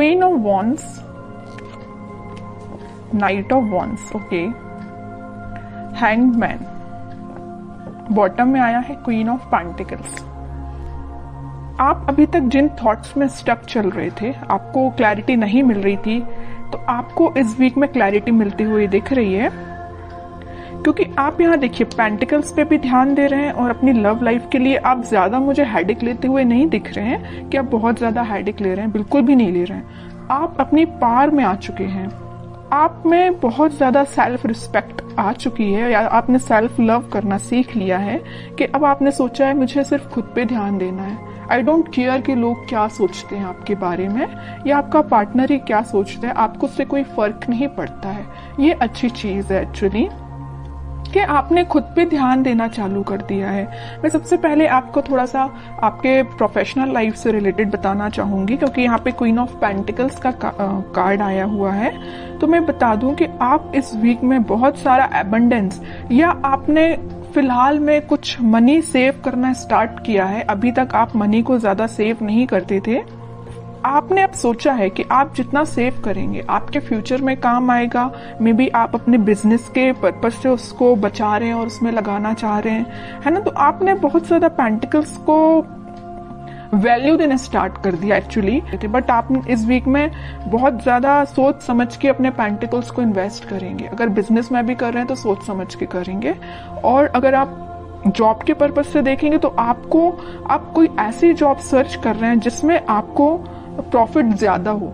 Queen of wands, night of wands, okay, hanged man, bottom में आया है queen of pentacles. आप अभी तक जिन थॉट्स में स्टक चल रहे थे, आपको क्लैरिटी नहीं मिल रही थी, तो आपको इस वीक में क्लैरिटी मिलती हुई दिख रही है, क्योंकि आप यहाँ देखिए पेंटिकल्स पे भी ध्यान दे रहे हैं और अपनी लव लाइफ के लिए आप ज्यादा मुझे हेडेक लेते हुए नहीं दिख रहे हैं कि आप बहुत ज्यादा हेडेक ले रहे हैं, बिल्कुल भी नहीं ले रहे हैं। आप अपनी पार में आ चुके हैं, आप में बहुत ज्यादा सेल्फ रिस्पेक्ट आ चुकी है, या आपने सेल्फ लव करना सीख लिया है कि अब आपने सोचा है मुझे सिर्फ खुद पे ध्यान देना है। आई डोंट केयर कि लोग क्या सोचते हैं आपके बारे में या आपका पार्टनर ही क्या सोचता है, आपको उससे कोई फर्क नहीं पड़ता है। ये अच्छी चीज है एक्चुअली कि आपने खुद पे ध्यान देना चालू कर दिया है। मैं सबसे पहले आपको थोड़ा सा आपके प्रोफेशनल लाइफ से रिलेटेड बताना चाहूंगी, क्योंकि यहाँ पे क्वीन ऑफ पेंटिकल्स का कार्ड आया हुआ है। तो मैं बता दूं कि आप इस वीक में बहुत सारा एबंडेंस, या आपने फिलहाल में कुछ मनी सेव करना स्टार्ट किया है। अभी तक आप मनी को ज्यादा सेव नहीं करते थे, आपने अब सोचा है कि आप जितना सेव करेंगे आपके फ्यूचर में काम आएगा। मे बी आप अपने बिजनेस के पर्पज से उसको बचा रहे हैं और उसमें लगाना चाह रहे हैं, है ना। तो आपने बहुत ज्यादा पेंटिकल्स को वैल्यू देना स्टार्ट कर दिया एक्चुअली, बट आप इस वीक में बहुत ज्यादा सोच समझ के अपने पेंटिकल्स को इन्वेस्ट करेंगे। अगर बिजनेस में भी कर रहे हैं तो सोच समझ के करेंगे, और अगर आप जॉब के पर्पज से देखेंगे तो आप कोई ऐसी जॉब सर्च कर रहे हैं जिसमें आपको प्रॉफिट ज्यादा हो,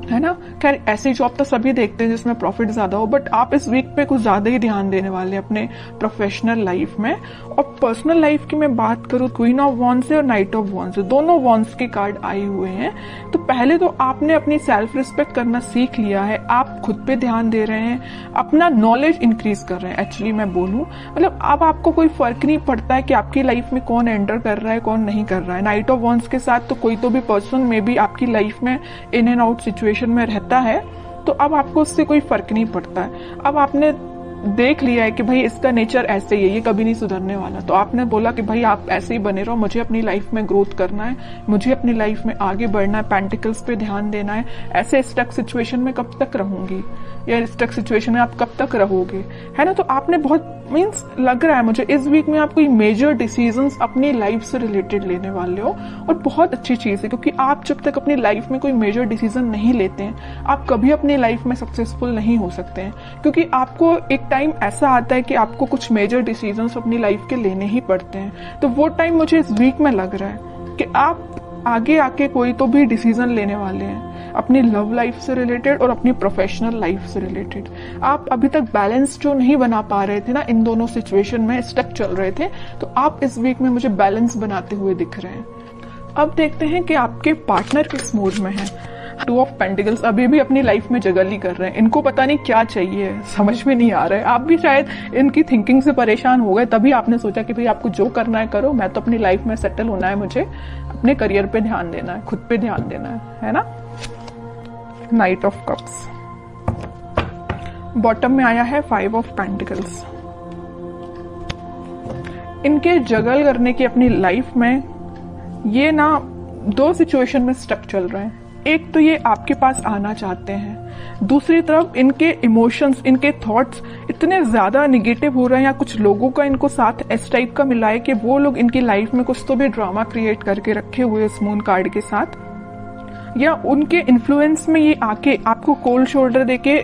है ना। खैर ऐसी जॉब तो सभी देखते हैं जिसमें प्रॉफिट ज्यादा हो, बट आप इस वीक पे कुछ ज्यादा ही ध्यान देने वाले हैं अपने प्रोफेशनल लाइफ में। और पर्सनल लाइफ की मैं बात करूं, क्वीन ऑफ वॉन्ड्स से और नाइट ऑफ वॉन्ड्स से, दोनों वॉन्ड्स के कार्ड आए हुए हैं। तो पहले तो आपने अपनी सेल्फ रिस्पेक्ट करना सीख लिया है, आप खुद पे ध्यान दे रहे हैं, अपना नॉलेज इंक्रीज कर रहे हैं। एक्चुअली मैं बोलूं, मतलब अब आपको कोई फर्क नहीं पड़ता है कि आपकी लाइफ में कौन एंटर कर रहा है कौन नहीं कर रहा है। नाइट ऑफ वॉन्ड्स के साथ तो कोई तो भी पर्सन में भी आपकी लाइफ में इन एंड आउट सिचुएशन में रहता है, तो अब आपको उससे कोई फर्क नहीं पड़ता है। अब आपने देख लिया है कि भाई इसका नेचर ऐसे ही है, ये कभी नहीं सुधरने वाला, तो आपने बोला कि भाई आप ऐसे ही बने रहो, मुझे अपनी लाइफ में ग्रोथ करना है, मुझे अपनी लाइफ में आगे बढ़ना है, पेंटिकल्स पे ध्यान देना है। ऐसे स्टक सिचुएशन में कब तक रहूंगी, या स्टक सिचुएशन में आप कब तक रहोगे, है ना। तो आपने बहुत मीन्स लग रहा है मुझे इस वीक में आप कोई मेजर डिसीजंस अपनी लाइफ से रिलेटेड लेने वाले हो, और बहुत अच्छी चीज है, क्योंकि आप जब तक अपनी लाइफ में कोई मेजर डिसीजन नहीं लेते हैं आप कभी अपनी लाइफ में सक्सेसफुल नहीं हो सकते हैं। क्योंकि आपको एक टाइम ऐसा आता है कि आपको कुछ मेजर डिसीजंस अपनी लाइफ के लेने ही पड़ते हैं। तो वो टाइम मुझे इस वीक में लग रहा है कि आप आगे आके कोई तो भी डिसीजन लेने वाले हैं अपनी लव लाइफ से रिलेटेड और अपनी प्रोफेशनल लाइफ से रिलेटेड। आप अभी तक बैलेंस जो नहीं बना पा रहे थे ना, इन दोनों सिचुएशन में स्टक चल रहे थे, तो आप इस वीक में मुझे बैलेंस बनाते हुए दिख रहे हैं। अब देखते हैं कि आपके पार्टनर किस मूड में है। टू ऑफ पेंटिकल्स अभी भी अपनी लाइफ में जगल ही कर रहे हैं, इनको पता नहीं क्या चाहिए, समझ में नहीं आ रहा है। आप भी शायद इनकी थिंकिंग से परेशान हो गए, तभी आपने सोचा कि भाई आपको जो करना है करो, मैं तो अपनी लाइफ में सेटल होना है, मुझे अपने करियर पे ध्यान देना है, खुद पे ध्यान देना है ना। नाइट ऑफ कप्स, बॉटम में आया है 5 ऑफ पेंटिकल्स। इनके जगल करने की अपनी लाइफ में ये ना 2 सिचुएशन में स्टक चल रहे हैं। एक तो ये आपके पास आना चाहते हैं, दूसरी तरफ इनके इमोशंस, इनके थॉट्स इतने ज्यादा निगेटिव हो रहे हैं, या कुछ लोगों का इनको साथ इस टाइप का मिला है कि वो लोग इनकी लाइफ में कुछ तो भी ड्रामा क्रिएट करके रखे हुए इस मून कार्ड के साथ, या उनके इन्फ्लुएंस में ये आके आपको कोल्ड शोल्डर देके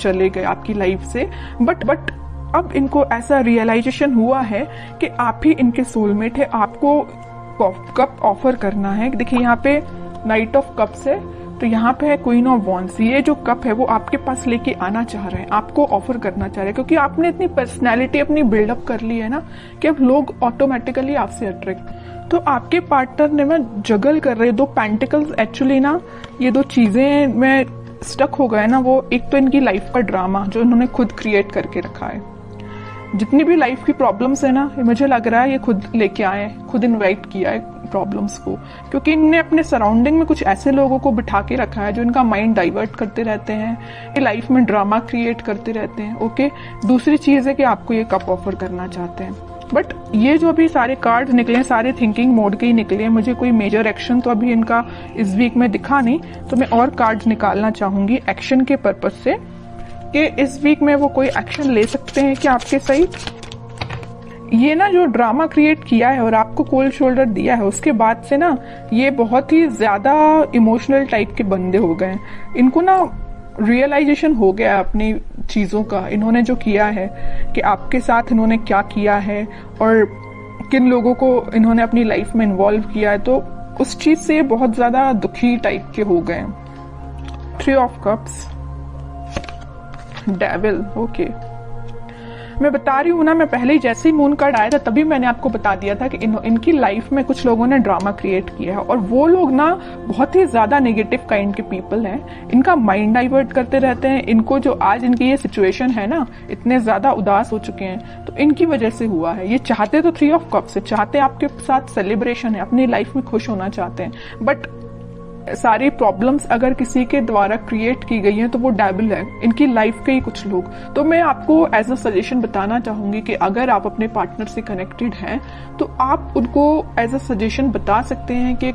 चले गए आपकी लाइफ से। बट अब इनको ऐसा रियलाइजेशन हुआ है कि आप ही इनके सोलमेट है, आपको कप ऑफर करना है। देखिए यहाँ पे नाइट ऑफ कप्स है, तो यहाँ पे है क्वीन ऑफ वॉन्ड्स। ये जो कप है वो आपके पास लेके आना चाह रहे हैं, आपको ऑफर करना चाह रहे हैं, क्योंकि आपने इतनी पर्सनैलिटी अपनी बिल्डअप कर ली है ना कि अब लोग ऑटोमेटिकली आपसे अट्रैक्ट। तो आपके पार्टनर ने मैं जगल कर रहे 2 पेंटिकल्स एक्चुअली ना, ये 2 चीजें में स्टक हो गए ना। वो एक तो इनकी लाइफ का ड्रामा जो इन्होंने खुद क्रिएट करके रखा है, जितनी भी लाइफ की प्रॉब्लम्स है ना, मुझे लग रहा है ये खुद लेके आए, खुद इनवाइट किया है प्रॉब्लम्स को, क्योंकि इनने अपने सराउंडिंग में कुछ ऐसे लोगों को बिठा के रखा है जो इनका माइंड डाइवर्ट करते रहते हैं, ये लाइफ में ड्रामा क्रिएट करते रहते हैं। ओके, दूसरी चीज है कि आपको ये कप ऑफर करना चाहते हैं। बट ये जो अभी सारे कार्ड निकले सारे थिंकिंग मोड के ही निकले हैं, मुझे कोई मेजर एक्शन तो अभी इनका इस वीक में दिखा नहीं, तो मैं और कार्ड निकालना चाहूंगी एक्शन के पर्पज से कि इस वीक में वो कोई एक्शन ले सकते हैं क्या आपके साइड। ये ना जो ड्रामा क्रिएट किया है और आपको कोल्ड शोल्डर दिया है, उसके बाद से ना ये बहुत ही ज्यादा इमोशनल टाइप के बंदे हो गए हैं। इनको ना रियलाइजेशन हो गया अपनी चीजों का, इन्होंने जो किया है कि आपके साथ इन्होंने क्या किया है और किन लोगों को इन्होंने अपनी लाइफ में इन्वॉल्व किया है, तो उस चीज से बहुत ज्यादा दुखी टाइप के हो गए। 3 ऑफ कप्स, डेविल, ओके। मैं बता रही हूँ ना, मैं पहले ही जैसे ही मून कार्ड आया था तभी मैंने आपको बता दिया था कि इनकी लाइफ में कुछ लोगों ने ड्रामा क्रिएट किया है और वो लोग ना बहुत ही ज्यादा नेगेटिव काइंड के पीपल हैं। इनका माइंड डाइवर्ट करते रहते हैं। इनको जो आज इनकी ये सिचुएशन है ना, इतने ज्यादा उदास हो चुके हैं तो इनकी वजह से हुआ है। ये चाहते तो 3 ऑफ कप्स से, चाहते आपके साथ सेलिब्रेशन है, अपनी लाइफ में खुश होना चाहते हैं, बट सारी प्रॉब्लम्स अगर किसी के द्वारा क्रिएट की गई हैं तो वो डेविल है, इनकी लाइफ के ही कुछ लोग। तो मैं आपको एज अ सजेशन बताना चाहूंगी कि अगर आप अपने पार्टनर से कनेक्टेड हैं तो आप उनको एज अ सजेशन बता सकते हैं कि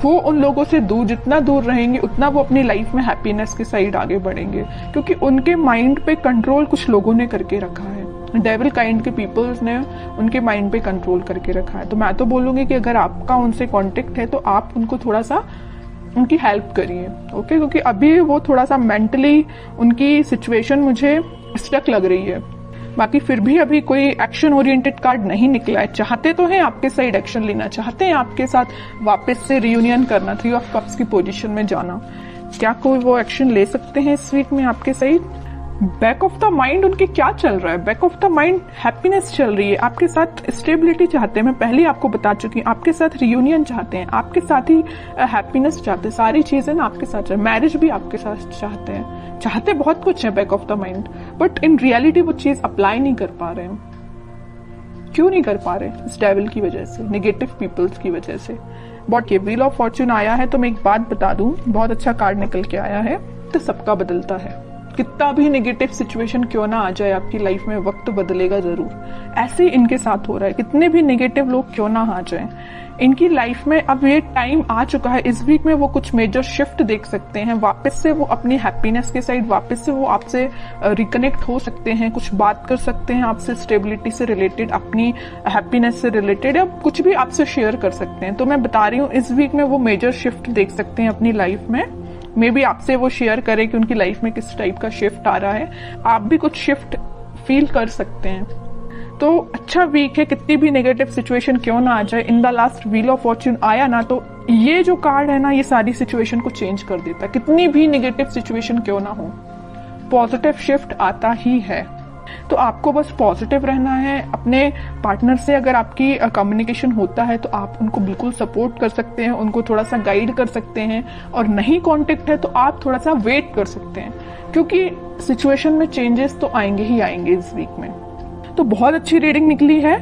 वो उन लोगों से दूर, जितना दूर रहेंगे उतना वो अपनी लाइफ में हैप्पीनेस के साइड आगे बढ़ेंगे, क्योंकि उनके माइंड पे कंट्रोल कुछ लोगों ने करके रखा है। डेविल काइंड के पीपल्स ने उनके माइंड पे कंट्रोल करके रखा है। तो मैं तो बोलूंगी कि अगर आपका उनसे कांटेक्ट है तो आप उनको थोड़ा सा उनकी हेल्प करिए, ओके, क्योंकि अभी वो थोड़ा सा मेंटली उनकी सिचुएशन मुझे स्टक लग रही है। बाकी फिर भी अभी कोई एक्शन ओरिएंटेड कार्ड नहीं निकला है। चाहते तो हैं आपके साइड एक्शन लेना, चाहते हैं आपके साथ वापस से रियूनियन करना, 3 ऑफ कप्स की पोजीशन में जाना। क्या कोई वो एक्शन ले सकते हैं इस वीक में आपके side? Back of the mind उनके क्या चल रहा है? Back of the mind happiness चल रही है, आपके साथ स्टेबिलिटी चाहते हैं। मैं पहले ही आपको बता चुकी हूँ, आपके साथ रियूनियन चाहते हैं, आपके साथ ही हैप्पीनेस चाहते हैं, सारी चीजें ना आपके साथ, मैरिज भी आपके साथ चाहते हैं, चाहते बहुत कुछ है back of the mind, but in reality वो चीज अप्लाई नहीं कर पा रहे हैं। क्यों नहीं कर पा रहे? इस डेविल की वजह से, नेगेटिव पीपल्स की वजह से। बट ये व्हील ऑफ फॉर्च्यून आया है तो मैं एक बात बता दूं, बहुत अच्छा कार्ड निकल के आया है, तो सबका बदलता है। कितना भी नेगेटिव सिचुएशन क्यों ना आ जाए आपकी लाइफ में, वक्त बदलेगा जरूर। ऐसे ही इनके साथ हो रहा है, कितने भी नेगेटिव लोग क्यों ना आ जाएं, इनकी लाइफ में अब ये टाइम आ चुका है। इस वीक में वो कुछ मेजर शिफ्ट देख सकते हैं, वापस से वो अपनी हैप्पीनेस के साइड, वापस से वो आपसे रिकनेक्ट हो सकते हैं, कुछ बात कर सकते हैं आपसे स्टेबिलिटी से रिलेटेड, अपनी हैप्पीनेस से रिलेटेड, या कुछ भी आपसे शेयर कर सकते हैं। तो मैं बता रही हूँ इस वीक में वो मेजर शिफ्ट देख सकते हैं अपनी लाइफ में। मे बी आपसे वो शेयर करें कि उनकी लाइफ में किस टाइप का शिफ्ट आ रहा है, आप भी कुछ शिफ्ट फील कर सकते हैं। तो अच्छा वीक है, कितनी भी नेगेटिव सिचुएशन क्यों ना आ जाए। In the last wheel of Fortune आया ना, तो ये जो कार्ड है ना, ये सारी सिचुएशन को चेंज कर देता है। कितनी भी नेगेटिव सिचुएशन क्यों ना हो, पॉजिटिव शिफ्ट आता ही है। तो आपको बस पॉजिटिव रहना है। अपने पार्टनर से अगर आपकी कम्युनिकेशन होता है तो आप उनको बिल्कुल सपोर्ट कर सकते हैं, उनको थोड़ा सा गाइड कर सकते हैं, और नहीं कांटेक्ट है तो आप थोड़ा सा वेट कर सकते हैं, क्योंकि सिचुएशन में चेंजेस तो आएंगे ही आएंगे इस वीक में। तो बहुत अच्छी रीडिंग निकली है।